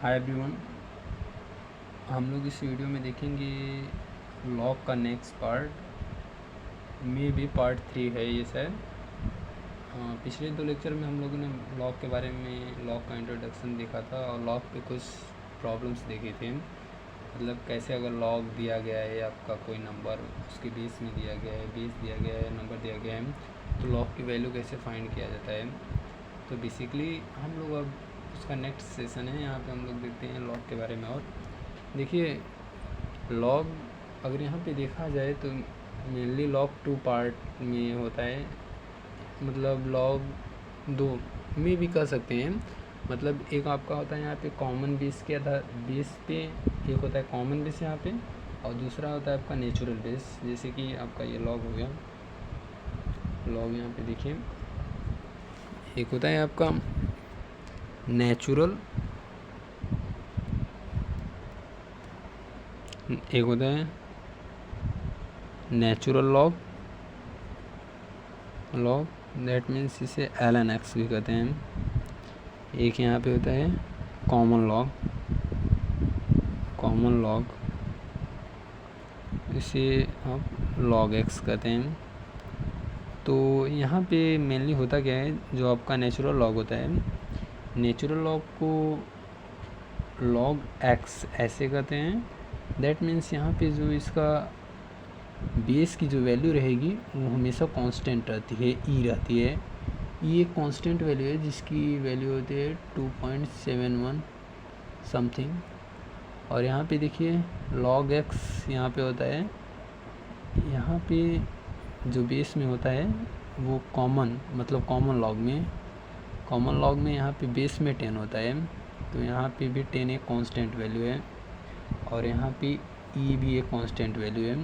Hi everyone, हम लोग इस वीडियो में देखेंगे लॉग का नेक्स्ट पार्ट में भी पार्ट 3 है ये शायद। पिछले 2 लेक्चर में हम लोगों ने लॉग के बारे में लॉग का इंट्रोडक्शन देखा था और लॉग पे कुछ प्रॉब्लम्स देखे थे। मतलब कैसे अगर लॉग दिया गया है आपका कोई नंबर, उसके बेस में दिया गया है, बेस दिया गया है, नंबर दिया गया है, तो लॉग की वैल्यू कैसे फाइंड किया जाता है। तो बेसिकली हम लोग अब उसका नेक्स्ट सेशन है, यहाँ पे हम लोग देखते हैं लॉग के बारे में। और देखिए लॉग अगर यहाँ पे देखा जाए तो मेनली लॉग 2 पार्ट में होता है, मतलब लॉग 2 में भी कर सकते हैं। मतलब एक आपका होता है यहाँ पे कॉमन बेस के आधार बेस पे, एक होता है कॉमन बेस यहाँ पे, और दूसरा होता है आपका नेचुरल बेस। जैसे कि आपका ये लॉग हो गया, लॉग यहाँ पे देखिए, एक होता है आपका नेचुरल, एक होता है नेचुरल लॉग, दैट मीन्स इसे ln(x) भी कहते हैं। एक यहाँ पे होता है कॉमन लॉग, इसे आप log x कहते हैं। तो यहाँ पे मेनली होता क्या है, जो आपका नेचुरल लॉग होता है, नेचुरल लॉग को log x ऐसे कहते हैं। दैट मीन्स यहाँ पे जो इसका बेस की जो वैल्यू रहेगी वो हमेशा कांस्टेंट रहती है, ई रहती है। ये एक कांस्टेंट वैल्यू है जिसकी वैल्यू होती है 2.71 समथिंग। और यहाँ पे देखिए log x यहाँ पे होता है, यहाँ पे जो बेस में होता है वो कॉमन, मतलब कॉमन लॉग में यहाँ पे बेस में 10 होता है, तो यहाँ पे भी 10 एक कांस्टेंट वैल्यू है, और यहाँ पे ई भी एक कांस्टेंट वैल्यू है।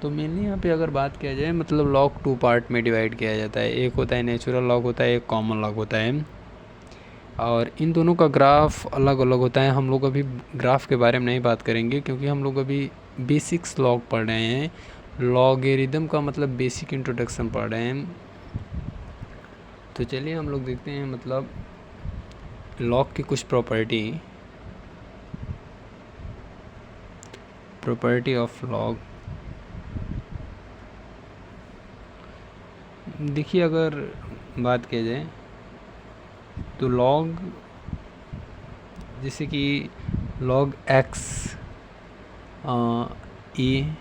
तो मेनली यहाँ पे अगर बात किया जाए, मतलब लॉग 2 पार्ट में डिवाइड किया जाता है। एक होता है नेचुरल लॉग होता है, एक कॉमन लॉग होता है, और इन दोनों का ग्राफ अलग अलग होता है। हम लोग अभी ग्राफ के बारे में नहीं बात करेंगे क्योंकि हम लोग अभी बेसिक्स लॉग पढ़ रहे हैं। लॉगरिदम का मतलब बेसिक इंट्रोडक्शन पढ़ रहे हैं। तो चलिए हम लोग देखते हैं मतलब लॉग की कुछ प्रॉपर्टी ऑफ लॉग। देखिए अगर बात किया जाए तो लॉग, जैसे कि log x ए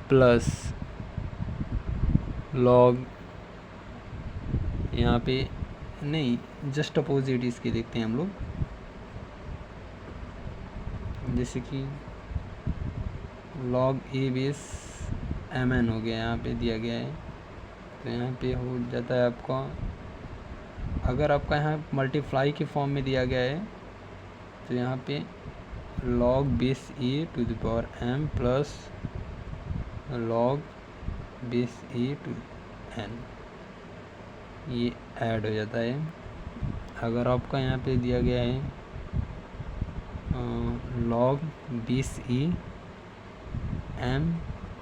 प्लस लॉग, यहाँ पे नहीं, जस्ट अपोजिट इसके देखते हैं हम लोग। जैसे कि log a बेस mn हो गया, यहाँ पे दिया गया है, तो यहाँ पे हो जाता है आपका, अगर आपका यहाँ मल्टीप्लाई के फॉर्म में दिया गया है तो यहाँ पे log base a to the power m plus log base a to n, ये ऐड हो जाता है। अगर आपका यहाँ पे दिया गया है log base a m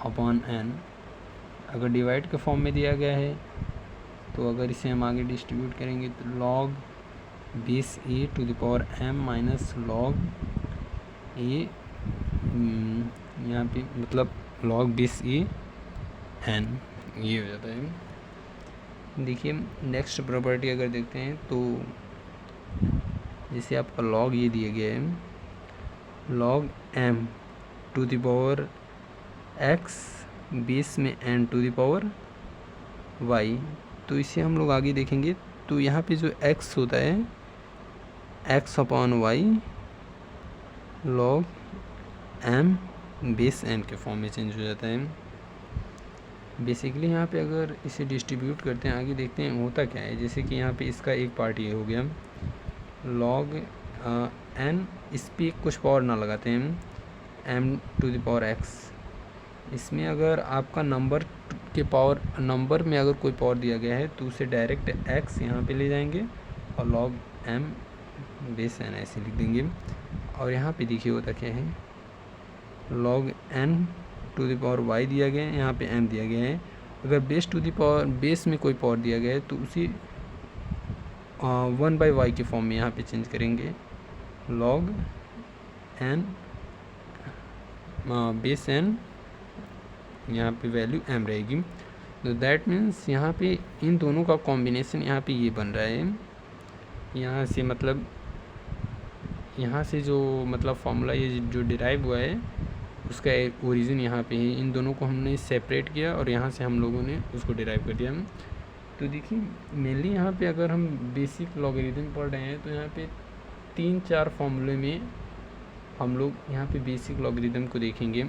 upon n, अगर डिवाइड के फॉर्म में दिया गया है तो अगर इसे हम आगे डिस्ट्रीब्यूट करेंगे तो log base a to the power m minus log a, यहाँ पे मतलब log बेस a n, ये हो जाता है। देखिए नेक्स्ट प्रॉपर्टी अगर देखते हैं तो जैसे आपका log ये दिया गया है log m to the power x base में n to the power y, तो इसे हम लोग आगे देखेंगे। तो यहाँ पे जो x होता है x upon y log m base n के फॉर्म में चेंज हो जाता है। बेसिकली यहाँ पे अगर इसे डिस्ट्रीब्यूट करते हैं, आगे देखते हैं होता क्या है। जैसे कि यहाँ पे इसका एक पार्ट ये हो गया log n, इस पर कुछ पावर ना लगाते हैं, m to the power x। इसमें अगर आपका नंबर में अगर कोई पावर दिया गया है तो उसे डायरेक्ट x यहाँ पे ले जाएंगे और log m बेस n ऐसे लिख देंगे। और यहाँ पे देखिए होता क्या है, log n to the power y दिया गया है, यहाँ पे m दिया गया है। अगर बेस में कोई पावर दिया गया है तो उसी 1/y के फॉर्म में यहाँ पे चेंज करेंगे, लॉग एन बेस एन, यहाँ पे वैल्यू m रहेगी। तो दैट मीन्स यहाँ पे इन दोनों का कॉम्बिनेशन यहाँ पे ये बन रहा है। यहाँ से मतलब यहाँ से जो मतलब फॉर्मूला ये जो डिराइव हुआ है उसका ओरिजिन यहाँ पे है। इन दोनों को हमने सेपरेट किया और यहाँ से हम लोगों ने उसको डिराइव कर दिया। तो देखिए मेनली यहाँ पे अगर हम बेसिक लॉगरिथम पढ़ रहे हैं तो यहाँ पे 3-4 फॉर्मूले में हम लोग यहाँ पे बेसिक लॉगरिथम को देखेंगे।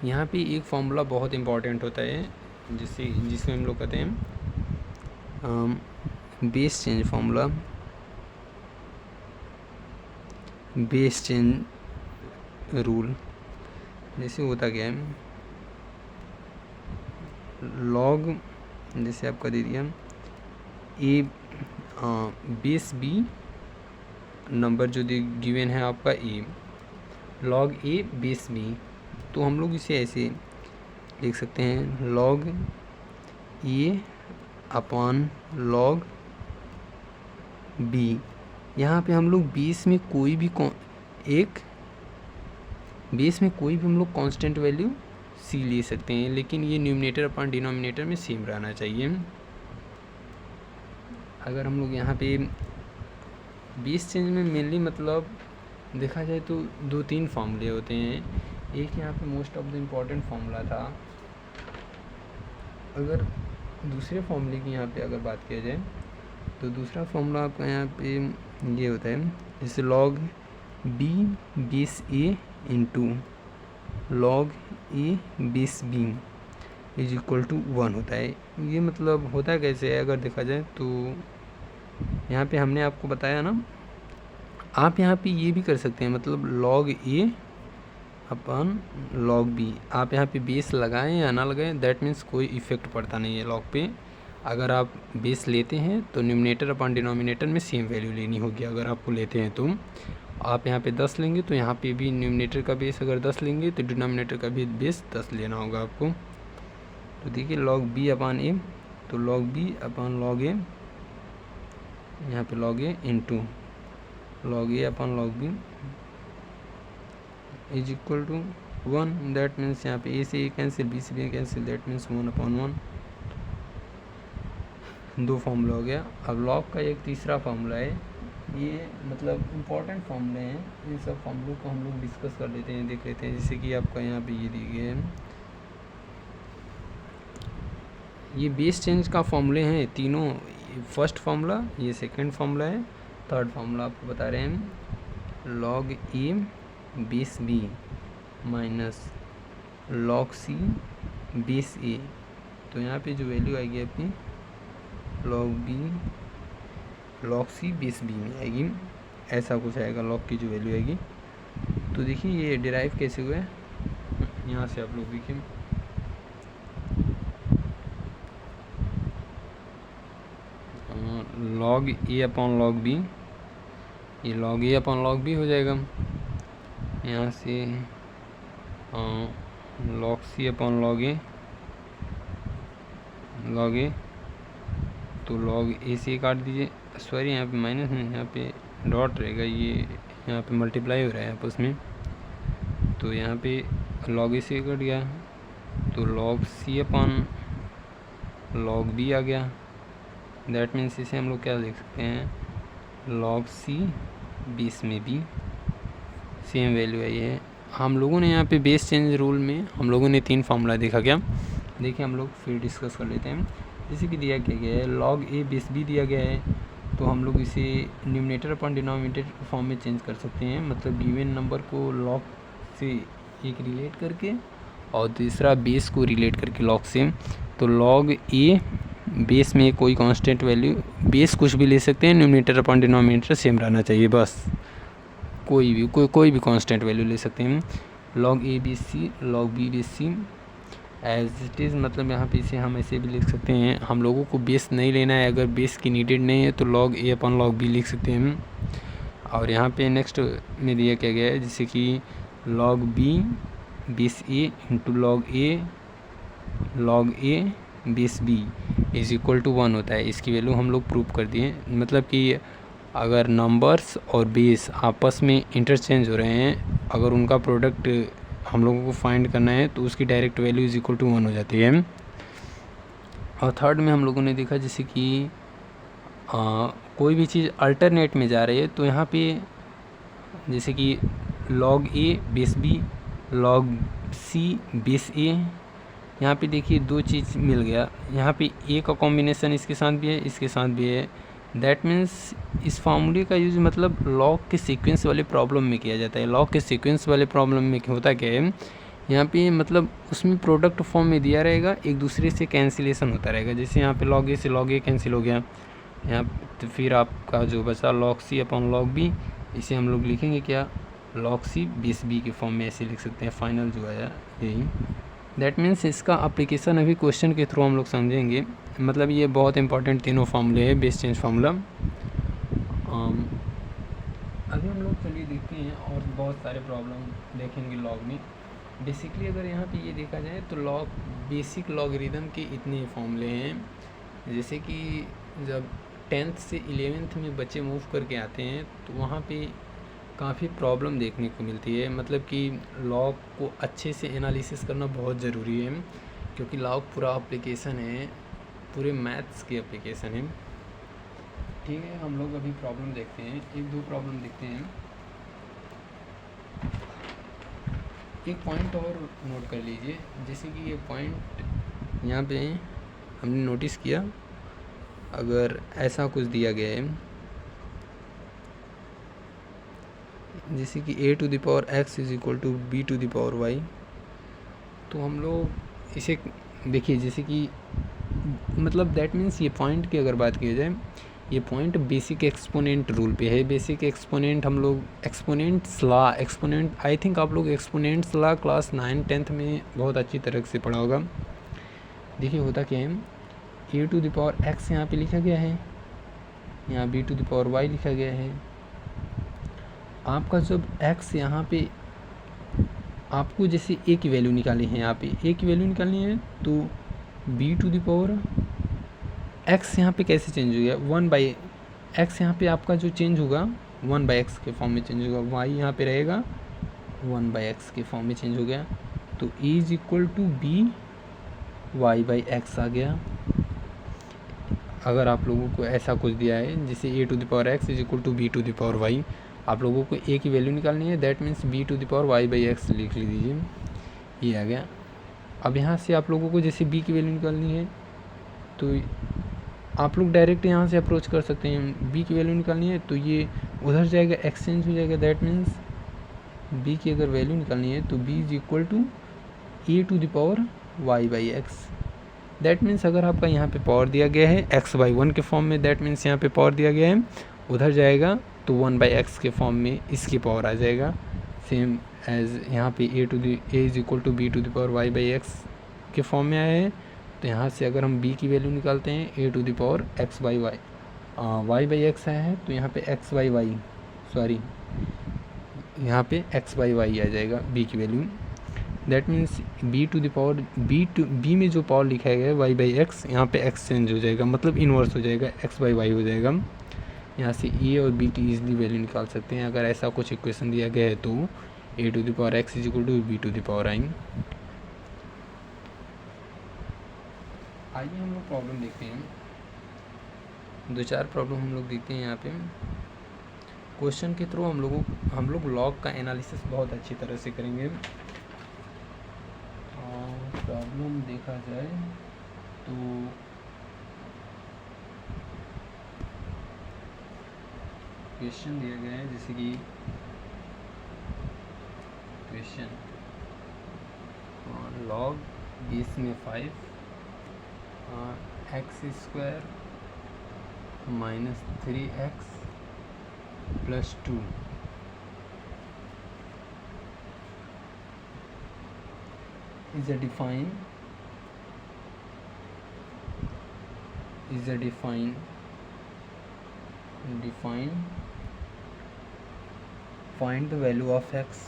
यहाँ पे एक फॉर्मूला बहुत इम्पॉर्टेंट होता है जिसमें हम लोग कहते हैं base change formula. Base change rule जैसे होता क्या है, लॉग जैसे आपका दे दिया ए बेस बी, नंबर जो गिवन है आपका ए, लॉग ए बेस बी। तो हम लोग इसे ऐसे लिख सकते हैं लॉग ए अपॉन लॉग बी। यहाँ पे हम लोग बेस में कोई भी हम लोग कांस्टेंट वैल्यू सी ले सकते हैं, लेकिन ये न्यूमरेटर अपॉन डिनोमिनेटर में सेम रहना चाहिए। अगर हम लोग यहाँ पे बेस चेंज में मेनली मतलब देखा जाए तो 2-3 फार्मूले होते हैं। एक यहाँ पे most of the important formula था। अगर दूसरे फार्मूले की यहाँ पे अगर बात किया जाए तो दूसरा फार्मूला आपका यहाँ पे ये होता है, जैसे log B base A into log A base B is equal to 1 होता है। ये मतलब होता है कैसे है, अगर देखा जाए तो यहाँ पे हमने आपको बताया ना, आप यहाँ पे ये भी कर सकते हैं, मतलब log A upon log B. आप यहाँ पे बेस लगाएं या ना लगाएं दैट मीन्स कोई इफ़ेक्ट पड़ता नहीं है लॉग पे। अगर आप बेस लेते हैं तो न्यूमरेटर अपन डिनोमिनेटर में सेम वैल्यू लेनी होगी। अगर आपको लेते हैं तो आप यहाँ पे 10 लेंगे तो यहाँ पे भी न्यूमरेटर का बेस अगर 10 लेंगे तो डिनोमिनेटर का भी बेस 10 लेना होगा आपको। तो देखिए लॉग बी अपन ए, तो log B upon log A, यहाँ पे log A into log A upon log B is equal to 1। That means यहाँ पे ए से ए कैंसिल, बी से B cancel, that means 1/1। 2 formula हो गया। अब लॉग का एक तीसरा फार्मूला है, ये मतलब इम्पॉर्टेंट फार्मूले हैं। इन सब फार्मूलों को हम लोग डिस्कस कर लेते हैं, देख लेते हैं। जैसे कि आपका यहाँ पे ये दी गई है, ये बेस चेंज का फॉर्मूले हैं तीनों। फर्स्ट फार्मूला, ये सेकंड फार्मूला है, थर्ड फार्मूला आपको बता रहे हैं log A base B minus log c base ए। तो यहाँ पे जो वैल्यू आएगी अपनी लॉग सी बेस बी में आएगी, ऐसा कुछ आएगा लॉग की जो वैल्यू आएगी। तो देखिए ये डिराइव कैसे हुआ है, यहाँ से आप लोग देखिए लॉग ए अपॉन लॉग बी, ये लॉग ए अपॉन लॉग बी हो जाएगा। यहाँ से लॉग सी अपॉन लॉग ए, तो लॉग ए से काट दीजिए, सॉरी यहाँ पे माइनस नहीं, यहाँ पे डॉट रहेगा, ये यहाँ पे मल्टीप्लाई हो रहा है आपस में। तो यहाँ पे लॉग ए से कट गया तो log c upon log B आ गया। दैट मीन्स इसे हम लोग क्या लिख सकते हैं, लॉग सी बेस में बी, सेम वैल्यू है ये। हम लोगों ने यहाँ पे बेस चेंज रूल में हम लोगों ने 3 फार्मूला देखा क्या, देखिए हम लोग फिर डिस्कस कर लेते हैं। जैसे कि दिया क्या गया है, लॉग ए बेस बी दिया गया है, तो हम लोग इसे न्यूमरेटर अपॉन डिनोमिनेटर फॉर्म में चेंज कर सकते हैं। मतलब गिवन नंबर को लॉग से एक रिलेट करके और दूसरा बेस को रिलेट करके लॉग से। तो लॉग ए बेस में कोई कांस्टेंट वैल्यू, बेस कुछ भी ले सकते हैं, न्यूमरेटर अपॉन डिनोमिनेटर सेम रहना चाहिए, बस कोई भी कांस्टेंट वैल्यू ले सकते हैं। Log A base C log B base C as it is, मतलब यहाँ पे इसे हम ऐसे भी लिख सकते हैं। हम लोगों को बेस नहीं लेना है, अगर बेस की नीडेड नहीं है तो लॉग ए अपॉन लॉग बी लिख सकते हैं। और यहाँ पे नेक्स्ट में दिया क्या गया है, जैसे कि log B base A into log A base B is equal to 1 होता है। इसकी वैल्यू हम लोग प्रूव कर दिए। मतलब कि अगर नंबर्स और बेस आपस में इंटरचेंज हो रहे हैं, अगर उनका प्रोडक्ट हम लोगों को फाइंड करना है तो उसकी direct value is equal to 1 हो जाती है। और थर्ड में हम लोगों ने देखा जैसे कि कोई भी चीज़ अल्टरनेट में जा रही है तो यहाँ पे जैसे कि log a base b log c base a, यहाँ पे देखिए दो चीज़ मिल गया, यहाँ पे a का कॉम्बिनेशन इसके साथ भी है, इसके साथ भी है। दैट मीन्स इस फार्मूले का यूज़ मतलब लॉग के सीक्वेंस वाले प्रॉब्लम में किया जाता है। लॉग के सीक्वेंस वाले प्रॉब्लम में होता क्या है, यहाँ पे मतलब उसमें प्रोडक्ट फॉर्म में दिया रहेगा, एक दूसरे से कैंसिलेशन होता रहेगा। जैसे यहाँ पे log a से log a कैंसिल हो गया, यहाँ तो फिर आपका जो बचा log c upon log b, इसे हम लोग लिखेंगे क्या, log c बेस b के फॉर्म में ऐसे लिख सकते हैं। फाइनल जो आया यही। दैट मीन्स इसका अप्लीकेशन अभी क्वेश्चन के थ्रू हम लोग समझेंगे। मतलब ये बहुत इंपॉर्टेंट तीनों फार्मूले हैं, बेस चेंज फार्मूला। अभी हम लोग चलिए देखते हैं और बहुत सारे प्रॉब्लम देखेंगे लॉग में। बेसिकली अगर यहाँ पे ये देखा जाए तो लॉग बेसिक लॉगरिदम के इतने फॉर्मूले हैं। जैसे कि जब 10th से 11th में बच्चे मूव करके आते हैं तो वहाँ पे काफ़ी प्रॉब्लम देखने को मिलती है। मतलब कि लॉग को अच्छे से एनालिसिस करना बहुत ज़रूरी है, क्योंकि लॉग पूरा एप्लीकेशन है, पूरे मैथ्स की एप्लीकेशन है। ठीक है, हम लोग अभी प्रॉब्लम देखते हैं, एक दो प्रॉब्लम देखते हैं। एक पॉइंट और नोट कर लीजिए, जैसे कि ये पॉइंट यहाँ पे हमने नोटिस किया, अगर ऐसा कुछ दिया गया है जैसे कि a to the power x is equal to b to the power y, तो हम लोग इसे देखिए जैसे कि मतलब दैट मीन्स ये पॉइंट की अगर बात की जाए, ये पॉइंट बेसिक एक्सपोनेंट रूल पे है। बेसिक एक्सपोनेंट हम लोग exponents law, exponent I think आप लोग एक्सपोनेंट्स लॉ क्लास 9-10th में बहुत अच्छी तरह से पढ़ा होगा। देखिए होता क्या है, a to the power x यहाँ पे लिखा गया है, यहाँ b to the power y लिखा गया है। आपका जब x यहाँ पे आपको जैसे a की वैल्यू निकाली है, यहाँ पे a की वैल्यू निकालनी है, तो b to the power x यहाँ पे कैसे चेंज हो गया, 1/x यहाँ पे आपका जो चेंज होगा 1/x के फॉर्म में चेंज होगा। y यहाँ पे रहेगा 1/x के फॉर्म में चेंज हो गया, तो a is equal to b y/x आ गया। अगर आप लोगों को ऐसा कुछ दिया है जैसे a to the power x is equal to b to the power y, आप लोगों को a की वैल्यू निकालनी है, that means b to the power y/x लिख लीजिए, ये आ गया। अब यहाँ से आप लोगों को जैसे b की वैल्यू निकालनी है तो आप लोग डायरेक्ट यहाँ से अप्रोच कर सकते हैं। b की वैल्यू निकालनी है तो ये उधर जाएगा, एक्सचेंज हो जाएगा। दैट मीन्स b की अगर वैल्यू निकालनी है तो b is equal to a to the power y/x। That means अगर आपका यहाँ पे पावर दिया गया है x/1 के फॉर्म में, दैट मीन्स यहाँ पे पावर दिया गया है, उधर जाएगा तो 1/x के फॉर्म में इसकी पावर आ जाएगा। सेम एज यहाँ पे a is equal to b to the power y/x के फॉर्म में आया है, तो यहाँ से अगर हम b की वैल्यू निकालते हैं a to the power y/x आया है, तो यहाँ पे यहाँ पे x/y आ जाएगा b की value. That means b to the power b में जो पावर लिखा गया है y/x, यहाँ पे x चेंज हो जाएगा, मतलब इन्वर्स हो जाएगा, x/y हो जाएगा। यहाँ से a और b की ईजिली वैल्यू निकाल सकते हैं। अगर ऐसा कुछ इक्वेशन दिया गया है तो a to the power x is equal to b to the power i। आइए हम लोग प्रॉब्लम देखते हैं, दो चार प्रॉब्लम हम लोग देखते हैं। यहाँ पे क्वेश्चन के थ्रू हम लोग लॉग का एनालिसिस बहुत अच्छी तरह से करेंगे। प्रॉब्लम देखा जाए तो क्वेश्चन दिया गया है, जैसे कि क्वेश्चन लॉग बेस में 5 x² minus 3x plus 2 is a define find the value of x,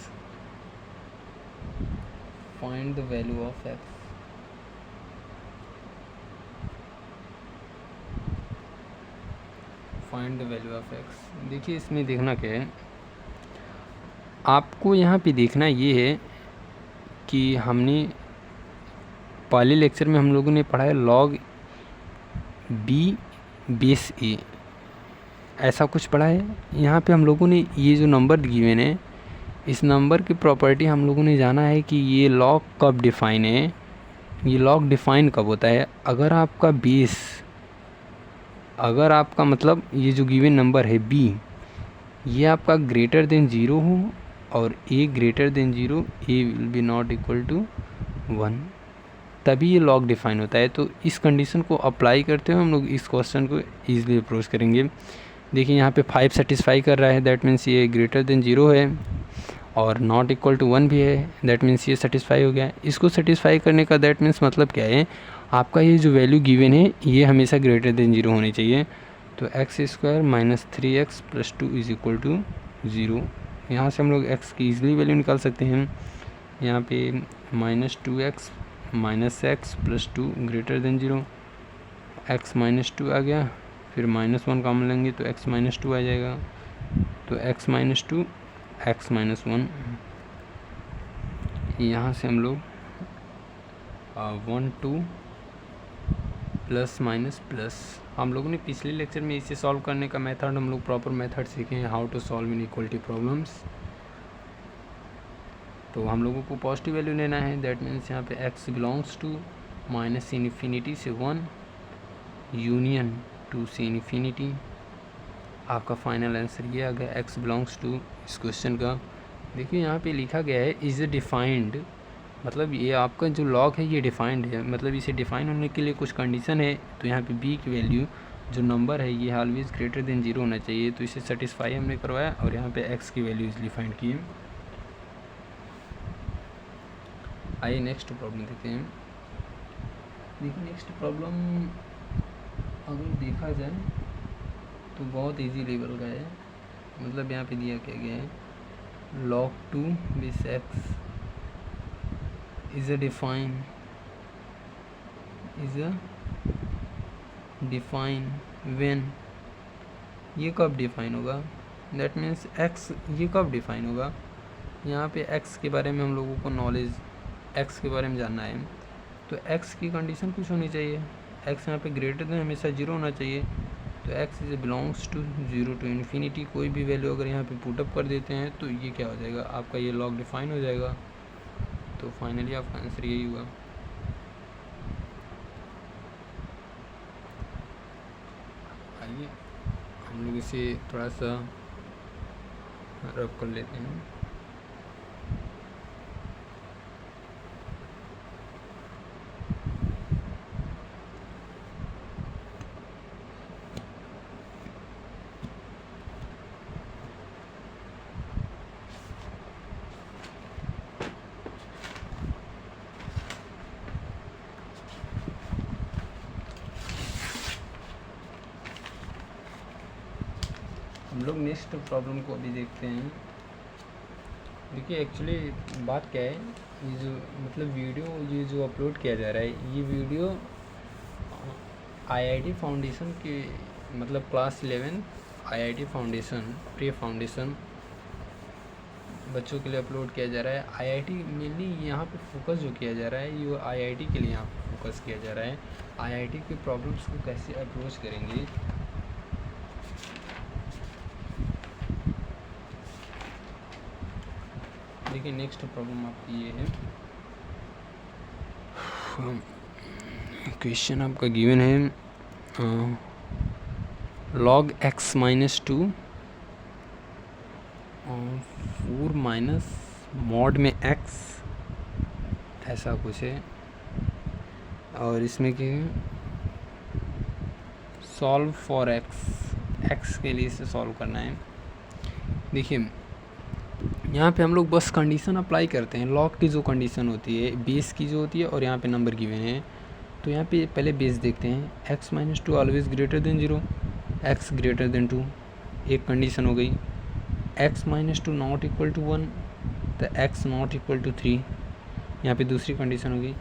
find the value of x. देखिए इसमें देखना क्या है, आपको यहाँ पे देखना ये है कि हमने पहले लेक्चर में हम लोगों ने पढ़ा है लॉग बी बेस ए, ऐसा कुछ पढ़ा है। यहाँ पे हम लोगों ने ये जो नंबर गिवन है, इस नंबर की प्रॉपर्टी हम लोगों ने जाना है कि ये लॉग कब डिफ़ाइन है। ये लॉग डिफ़ाइन कब होता है, अगर आपका बेस, अगर आपका मतलब ये जो गिवन नंबर है बी, ये आपका ग्रेटर देन 0 हो और a greater than 0, a will be not equal to 1, तभी ये लॉग डिफ़ाइन होता है। तो इस कंडीशन को अप्लाई करते हुए हम लोग इस क्वेश्चन को ईजिली अप्रोच करेंगे। देखिए यहाँ पे 5 सेटिस्फाई कर रहा है, दैट मीन्स ये ग्रेटर देन 0 है, और नॉट इक्वल टू 1 भी है, दैट मीन्स ये सेटिस्फाई हो गया। इसको सेटिस्फाई करने का दैट मीन्स मतलब क्या है, आपका ये जो वैल्यू गिवन है ये हमेशा ग्रेटर देन 0 होनी चाहिए। तो x square minus 3x plus 2 is equal to 0। यहाँ से हम लोग x की ईजिली वैल्यू निकाल सकते हैं। यहाँ पे minus 2x minus x plus 2 greater than 0, x माइनस 2 आ गया, फिर माइनस 1 कॉमन लेंगे तो x माइनस 2 आ जाएगा। तो x माइनस 2 x माइनस 1, यहाँ से हम लोग 1 2 प्लस माइनस प्लस, हम लोगों ने पिछले लेक्चर में इसे सॉल्व करने का मेथड, हम लोग प्रॉपर मेथड सीखे हैं, how to solve inequality problems. तो हम लोगों को पॉजिटिव वैल्यू लेना है, दैट मीन्स यहाँ पे x belongs to minus infinity से 1 यूनियन 2 से इन्फिनिटी। आपका फाइनल आंसर ये आ गया, x बिलोंग्स टू इस क्वेश्चन का। देखिए यहाँ पे लिखा गया है इज़ डिफाइंड, मतलब ये आपका जो लॉग है ये डिफाइंड है, मतलब इसे डिफाइन होने के लिए कुछ कंडीशन है। तो यहाँ पे b की वैल्यू जो नंबर है ये ऑलवेज ग्रेटर देन 0 होना चाहिए, तो इसे सेटिस्फाई हमने करवाया और यहाँ पे x की वैल्यू इजली फाइंड की। आइए नेक्स्ट प्रॉब्लम देखते हैं। देखिए नेक्स्ट प्रॉब्लम अगर देखा जाए तो बहुत इजी लेवल का है, मतलब यहाँ पे दिया क्या गया है, log 2 base x is a define when, ये कब डिफाइन होगा, दैट मीन्स x ये कब डिफाइन होगा। यहाँ पे x के बारे में हम लोगों को नॉलेज, x के बारे में जानना है, तो x की कंडीशन कुछ होनी चाहिए, x यहाँ पे ग्रेटर देन हमेशा 0 होना चाहिए। तो x is belongs to 0 to infinity, कोई भी वैल्यू अगर यहाँ पे पुटअप कर देते हैं तो ये क्या हो जाएगा, आपका ये लॉग डिफाइन हो जाएगा। तो फाइनली आपका आंसर यही हुआ। आइए हम लोग इसे थोड़ा सा रब कर लेते हैं। हम लोग नेक्स्ट प्रॉब्लम को अभी देखते हैं। देखिए एक्चुअली बात क्या है, ये जो मतलब वीडियो ये जो अपलोड किया जा रहा है, ये वीडियो आईआईटी फाउंडेशन के मतलब class 11 IIT foundation pre foundation बच्चों के लिए अपलोड किया जा रहा है। आईआईटी मेनली यहाँ पे फोकस जो किया जा रहा है ये आईआईटी के लिए यहाँ पे फोकस किया जा रहा है। आईआईटी के प्रॉब्लम्स को कैसे अप्रोच करेंगे, देखिए नेक्स्ट प्रॉब्लम आपकी ये है, क्वेश्चन आपका गिवन है log x माइनस 2 4 माइनस मॉड में x, ऐसा कुछ है, और इसमें कि सॉल्व फॉर x के लिए इसे सॉल्व करना है। देखिए यहाँ पे हम लोग बस कंडीशन अप्लाई करते हैं, लॉग की जो कंडीशन होती है बेस की जो होती है, और यहाँ पे नंबर गिवन है। तो यहाँ पे पहले बेस देखते हैं, x माइनस 2 always greater than 0, x greater than 2, एक कंडीशन हो गई। x माइनस 2 नॉट इक्वल टू 1, तो x नॉट इक्वल टू 3, यहाँ पे दूसरी कंडीशन हो गई।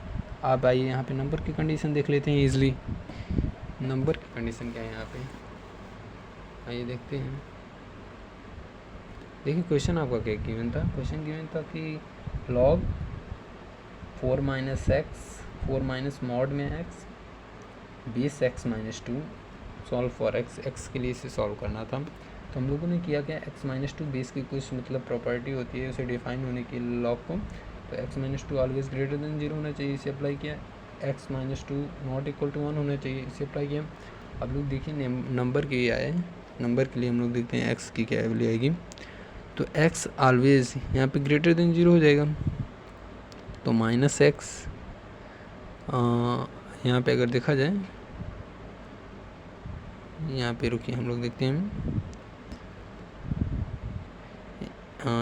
अब आइए यहाँ पे नंबर की कंडीशन देख लेते हैं ईजिली। नंबर की कंडीशन क्या है यहाँ पे, आइए देखते हैं। देखिए क्वेश्चन आपका क्या गिवन था, क्वेश्चन गिवन था कि log 4 minus x 4 minus mod में x base x minus 2 solve for x, x के लिए इसे सॉल्व करना था। तो हम लोगों ने किया क्या, एक्स माइनस 2 बेस की कुछ मतलब प्रॉपर्टी होती है उसे डिफाइन होने के लॉग को, तो x minus 2 always greater than 0 होना चाहिए, इसे अप्लाई किया। X minus 2 not equal to 1 होना चाहिए, इसे अप्लाई किया। अब लोग देखिए नंबर के लिए आए, नंबर के लिए हम लोग देखते हैं एक्स की क्या वैल्यू आएगी। तो x ऑलवेज यहाँ पे ग्रेटर देन 0 हो जाएगा, तो माइनस एक्स यहाँ पे अगर देखा जाए, यहाँ पे रुकिए हम लोग देखते हैं।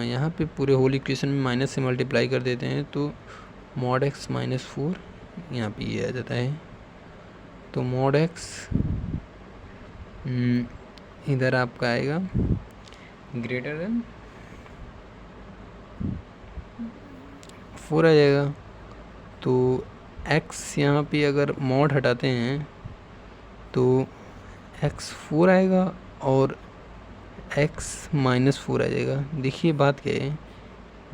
यहाँ पे पूरे होल इक्वेशन में माइनस से मल्टीप्लाई कर देते हैं, तो मॉड एक्स माइनस 4 यहाँ पे ये आ जाता है। तो मॉड एक्स इधर आपका आएगा ग्रेटर देन 4 आ जाएगा। तो x यहाँ पे अगर मॉड हटाते हैं तो x 4 आएगा और x माइनस 4 आ जाएगा। देखिए बात क्या है,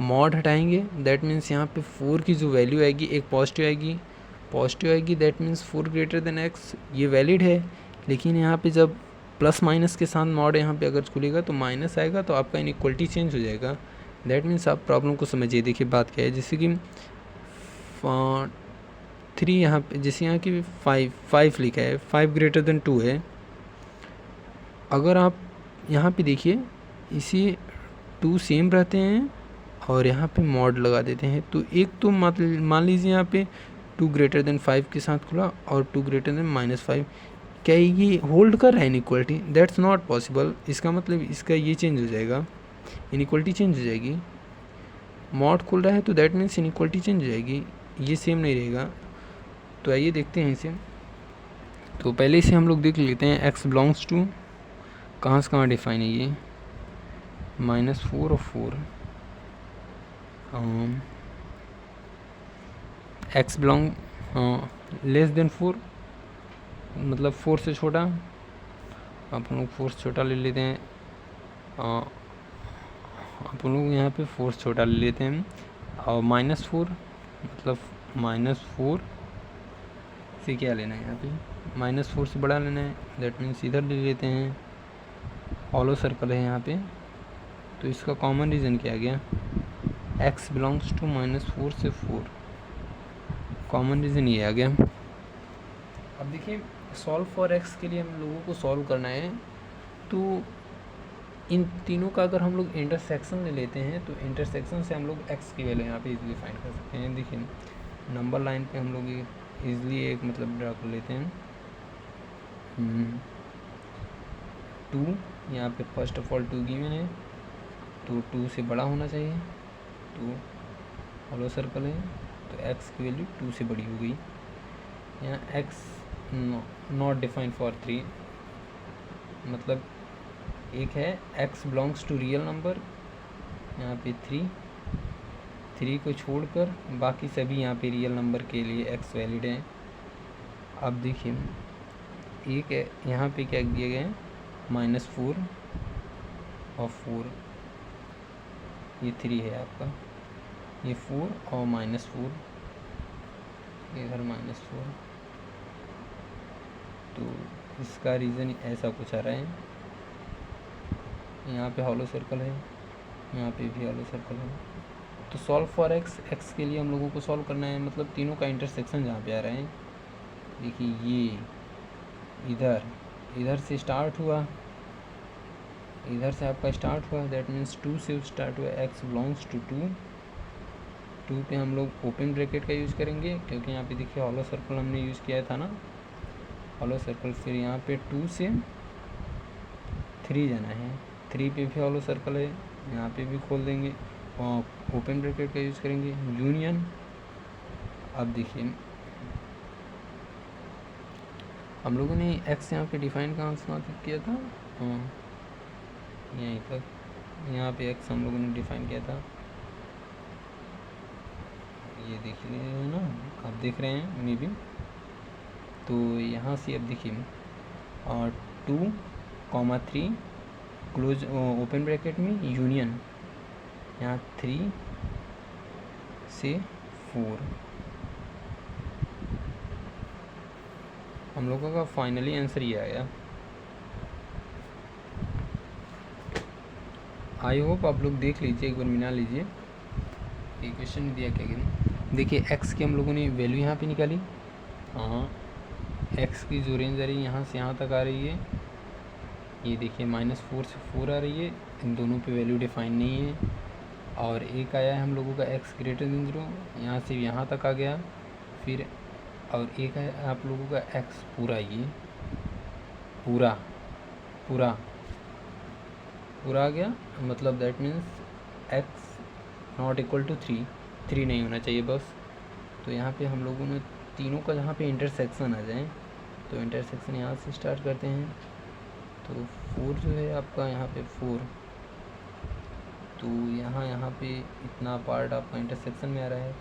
मॉड हटाएंगे दैट मीन्स यहाँ पे 4 की जो वैल्यू आएगी एक पॉजिटिव आएगी, that means 4 greater than x, ये वैलिड है। लेकिन यहाँ पे जब प्लस माइनस के साथ मॉड यहाँ पे अगर खुलेगा तो माइनस आएगा, तो आपका इनइक्वलिटी चेंज हो जाएगा। दैट मीन्स आप प्रॉब्लम को समझिए। देखिए बात क्या है, जैसे कि 3 यहाँ पे, जैसे यहाँ की 5 लिखा है, 5 ग्रेटर देन 2 है। अगर आप यहाँ पे देखिए इसी 2 सेम रहते हैं और यहाँ पे मॉड लगा देते हैं, तो एक तो मान लीजिए यहाँ पे 2 ग्रेटर देन 5 के साथ खुला और 2 ग्रेटर देन -5, क्या ये होल्ड कर रहा है इनइक्वलिटी? That's not possible. इसका मतलब इसका ये चेंज हो जाएगा, इनइक्वलिटी चेंज हो जाएगी। मॉड खुल रहा है तो दैट मीन्स इनइक्वलिटी चेंज हो जाएगी, ये सेम नहीं रहेगा। तो आइए देखते हैं इसे। तो पहले इसे हम लोग देख लेते हैं, x बिलोंग्स टू कहाँ से कहाँ डिफाइन है ये, -4 और 4, x बिलोंग लेस देन 4 मतलब 4 से छोटा, आप लोग 4 से छोटा ले लेते हैं, आप लोग यहाँ पे 4 से छोटा ले लेते हैं, और -4 मतलब -4 से क्या लेना है, यहाँ पे -4 से बड़ा लेना है, दैट मीन्स इधर ले लेते हैं। हॉलो सर्कल है यहाँ पे, तो इसका कॉमन रीज़न क्या आ गया, x बिलोंग्स टू -4 से 4, कॉमन रीज़न ये आ गया। अब देखिए सॉल्व फॉर x के लिए हम लोगों को सॉल्व करना है, तो इन तीनों का अगर हम लोग इंटरसेक्शन ले लेते हैं तो इंटरसेक्शन से हम लोग x की वैल्यू यहाँ पे इजीली फाइंड कर सकते हैं। देखिए नंबर लाइन पे हम लोग इजीली एक मतलब ड्रा कर लेते हैं, 2 यहाँ पे फर्स्ट ऑफ ऑल 2 गिवन है, तो 2 से बड़ा होना चाहिए, 2 हॉलो सर्कल है, तो x की वैल्यू 2 से बड़ी हो गई। यहाँ x नॉट डिफाइन फॉर 3, मतलब एक है x belongs to real number, यहाँ पे 3 को छोड़कर बाकी सभी यहाँ पे रियल नंबर के लिए x वैलिड है। अब देखिए एक है यहाँ पे क्या दिए गए हैं, -4 और 4, ये 3 है आपका, ये 4 और -4, इधर -4, तो इसका रीज़न ऐसा कुछ आ रहा है। यहाँ पे हॉलो सर्कल है, यहाँ पे भी हॉलो सर्कल है। तो सॉल्व फॉर x के लिए हम लोगों को सॉल्व करना है, मतलब तीनों का इंटरसेक्शन जहाँ पे आ रहा है। देखिए ये इधर से स्टार्ट हुआ, इधर से आपका स्टार्ट हुआ, दैट मीन्स 2 से स्टार्ट हुआ, x बिलोंग्स टू 2 पे हम लोग ओपन ब्रैकेट का यूज़ करेंगे, क्योंकि यहाँ पे देखिए हॉलो सर्कल हमने यूज़ किया था ना, हॉलो सर्कल। फिर यहाँ पे 2 से 3 जाना है, 3 पे भी हॉलो सर्कल है, यहाँ पे भी खोल देंगे और ओपन ब्रैकेट का यूज़ करेंगे, यूनियन। अब देखिए हम लोगों ने x यहाँ पे डिफाइन कहाँ से तक किया था, यहीं तक, यहाँ पे x हम लोगों ने डिफाइन किया था, ये देख लीजिए ना, आप देख रहे हैं मे बी। तो यहाँ से अब देखिए 2 3 क्लोज ओपन ब्रैकेट में यूनियन, यहाँ 3 से 4 हम लोगों का फाइनली आंसर ये आया। आई होप आप लोग देख लीजिए, एक बार मिला लीजिए। ये क्वेश्चन दिया क्या कि देखिए एक्स की हम लोगों ने वैल्यू यहाँ पे निकाली। हाँ, एक्स की जो रेंज आ रही है यहाँ से यहाँ तक आ रही है, ये देखिए -4 से 4 आ रही है। इन दोनों पे वैल्यू डिफाइन नहीं है। और एक आया है हम लोगों का x ग्रेटर देन 0, यहाँ से यहाँ तक आ गया। फिर और एक है आप लोगों का x पूरा, ये पूरा पूरा पूरा आ गया, मतलब that means x not equal to 3 नहीं होना चाहिए बस। तो यहाँ पे हम लोगों ने तीनों का जहाँ पे इंटरसेक्शन आ जाए, तो इंटरसेक्शन यहाँ से स्टार्ट करते हैं। तो 4 जो है आपका यहाँ पे 4, तो यहाँ पे इतना पार्ट आपका इंटरसेक्शन में आ रहा है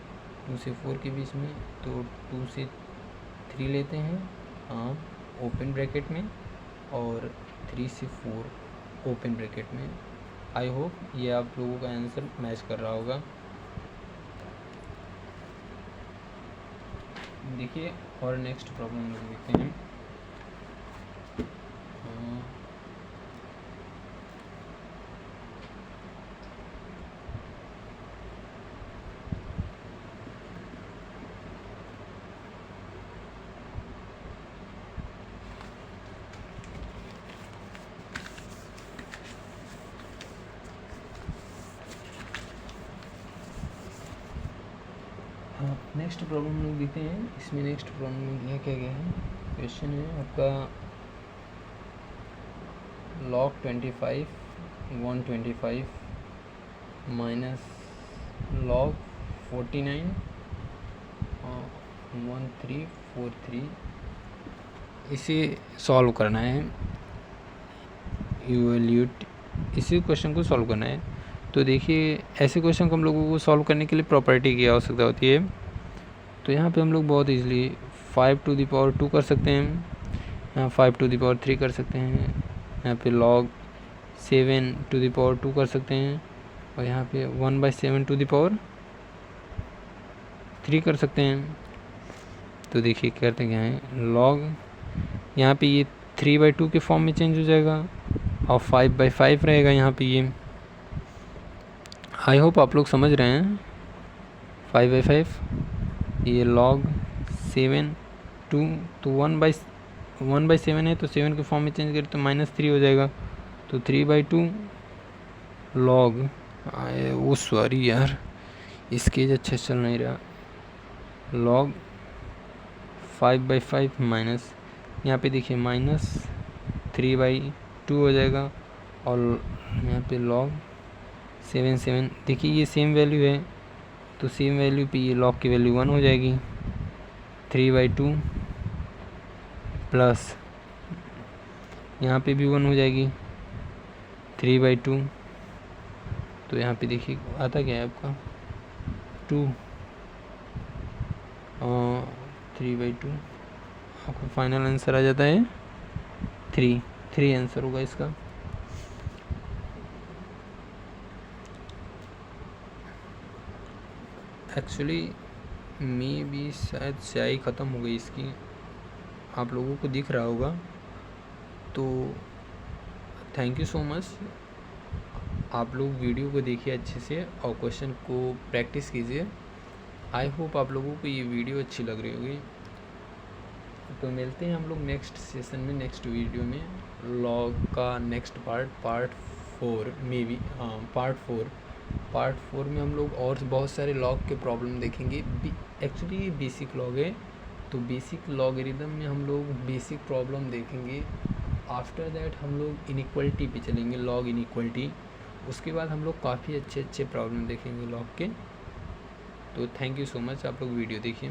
2 से 4 के बीच में। तो 2 से 3 लेते हैं हाँ ओपन ब्रैकेट में, और 3 से 4 ओपन ब्रैकेट में। आई होप ये आप लोगों का आंसर मैच कर रहा होगा। देखिए और नेक्स्ट प्रॉब्लम लोग देखते हैं। नेक्स्ट प्रॉब्लम लोग देखते हैं। इसमें नेक्स्ट प्रॉब्लम में दिया क्या गया है, क्वेश्चन है आपका log 25 125 माइनस log 49 1343, इसे सॉल्व करना है, इवैल्यूएट इसी क्वेश्चन को सॉल्व करना है। तो देखिए ऐसे क्वेश्चन को हम लोगों को सॉल्व करने के लिए प्रॉपर्टी की आवश्यकता होती है। तो यहाँ पे हम लोग बहुत इजीली 5 टू द पावर 2 कर सकते हैं, यहाँ 5 टू द पावर 3 कर सकते हैं, यहाँ पे log 7 टू द पावर 2 कर सकते हैं, और यहाँ पे 1/7 टू द पावर 3 कर सकते हैं। तो देखिए करते क्या है, log यहाँ पे ये 3/2 के फॉर्म में चेंज हो जाएगा, और 5/5 रहेगा यहाँ पे ये। आई होप आप लोग समझ रहे हैं। 5/5 ये log 7 2 तो 1/7 है, तो 7 के फॉर्म में चेंज करें तो -3 हो जाएगा। तो 3/2 log वो सॉरी यार इसके अच्छा चल नहीं रहा, log 5/5 माइनस यहाँ पे देखिए -3/2 हो जाएगा, और यहाँ पे log 7 देखिए ये सेम वैल्यू है, तो सेम वैल्यू पे ये log की वैल्यू 1 हो जाएगी। 3/2 प्लस यहाँ पे भी 1 हो जाएगी 3/2। तो यहाँ पे देखिए आता क्या है आपका 2 3/2, आपका फाइनल आंसर आ जाता है 3 आंसर होगा इसका। एक्चुअली मैं भी शायद स्याही ख़त्म हो गई इसकी, आप लोगों को दिख रहा होगा। तो थैंक यू सो मच, आप लोग वीडियो को देखिए अच्छे से और क्वेश्चन को प्रैक्टिस कीजिए। आई होप आप लोगों को ये वीडियो अच्छी लग रही होगी। तो मिलते हैं हम लोग नेक्स्ट सेशन में, नेक्स्ट वीडियो में, लॉग का नेक्स्ट पार्ट 4 में भी, हाँ पार्ट 4 में हम लोग और बहुत सारे लॉग के प्रॉब्लम देखेंगे। एक्चुअली ये बेसिक लॉग है, तो बेसिक लॉगरिदम में हम लोग बेसिक प्रॉब्लम देखेंगे। आफ्टर दैट हम लोग इनइक्वलिटी पे चलेंगे, लॉग इनइक्वलिटी। उसके बाद हम लोग काफ़ी अच्छे प्रॉब्लम देखेंगे लॉग के। तो थैंक यू सो मच, आप लोग वीडियो देखिए।